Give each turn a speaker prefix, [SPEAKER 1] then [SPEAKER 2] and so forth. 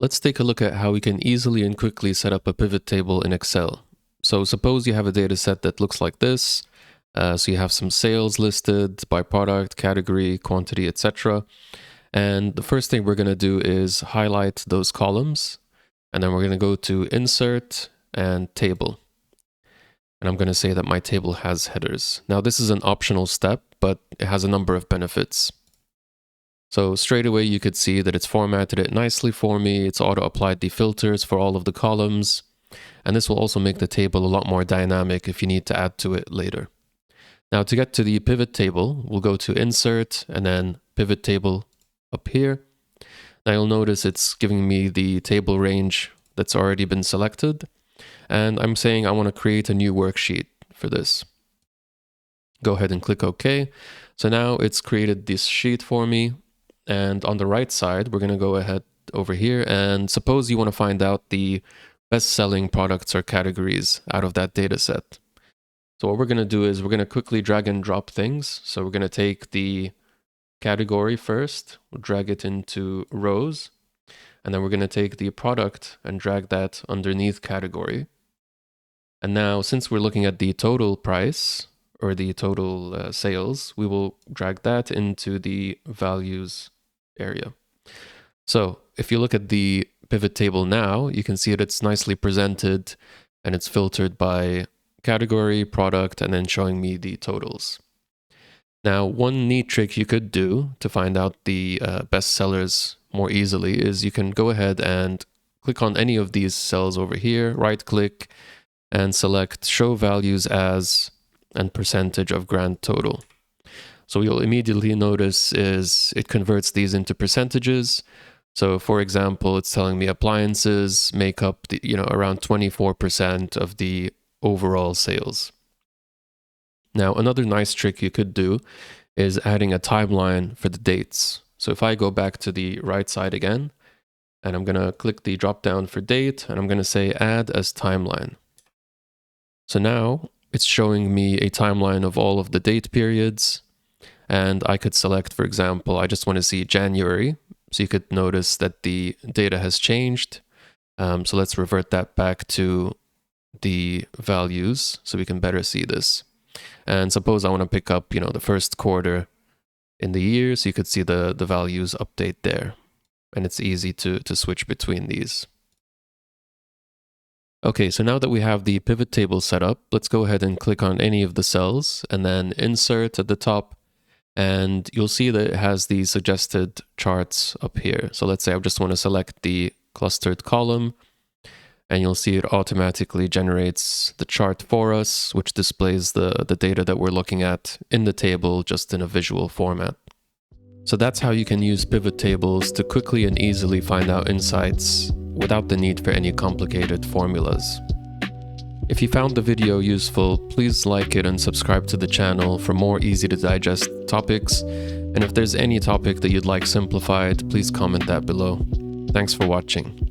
[SPEAKER 1] Let's take a look at how we can easily and quickly set up a pivot table in Excel. So suppose you have a data set that looks like this. So you have some sales listed by product, category, quantity, etc. And the first thing we're going to do is highlight those columns. And then we're going to go to Insert and Table. And I'm going to say that my table has headers. Now this is an optional step, but it has a number of benefits. So straight away you could see that it's formatted it nicely for me. It's auto-applied the filters for all of the columns. And this will also make the table a lot more dynamic if you need to add to it later. Now to get to the pivot table, we'll go to Insert and then Pivot Table up here. Now you'll notice it's giving me the table range that's already been selected. And I'm saying I want to create a new worksheet for this. Go ahead and click OK. So now it's created this sheet for me. And on the right side, we're going to go ahead over here. And suppose you want to find out the best-selling products or categories out of that data set. So what we're going to do is we're going to quickly drag and drop things. So we're going to take the category first, we'll drag it into rows. And then we're going to take the product and drag that underneath category. And now, since we're looking at the total price or the total sales, we will drag that into the values area. So if you look at the pivot table now, you can see that it's nicely presented and it's filtered by category, product, and then showing me the totals. Now, one neat trick you could do to find out the best sellers more easily is you can go ahead and click on any of these cells over here, right click, and select Show Values As and Percentage of Grand Total. So what you'll immediately notice is it converts these into percentages. So for example, it's telling me appliances make up the, around 24% of the overall sales. Now, another nice trick you could do is adding a timeline for the dates. So if I go back to the right side again, and I'm going to click the drop down for date, and I'm going to say Add as Timeline. So now it's showing me a timeline of all of the date periods. And I could select, for example, I just want to see January. So you could notice that the data has changed. So let's revert that back to the values so we can better see this. And suppose I want to pick up, the first quarter in the year, so you could see the values update there. And it's easy to switch between these. Okay, so now that we have the pivot table set up, let's go ahead and click on any of the cells and then Insert at the top. And you'll see that it has the suggested charts up here. So let's say I just want to select the clustered column, and you'll see it automatically generates the chart for us, which displays the data that we're looking at in the table, just in a visual format. So that's how you can use pivot tables to quickly and easily find out insights without the need for any complicated formulas. If you found the video useful, please like it and subscribe to the channel for more easy to digest topics. And if there's any topic that you'd like simplified, please comment that below. Thanks for watching.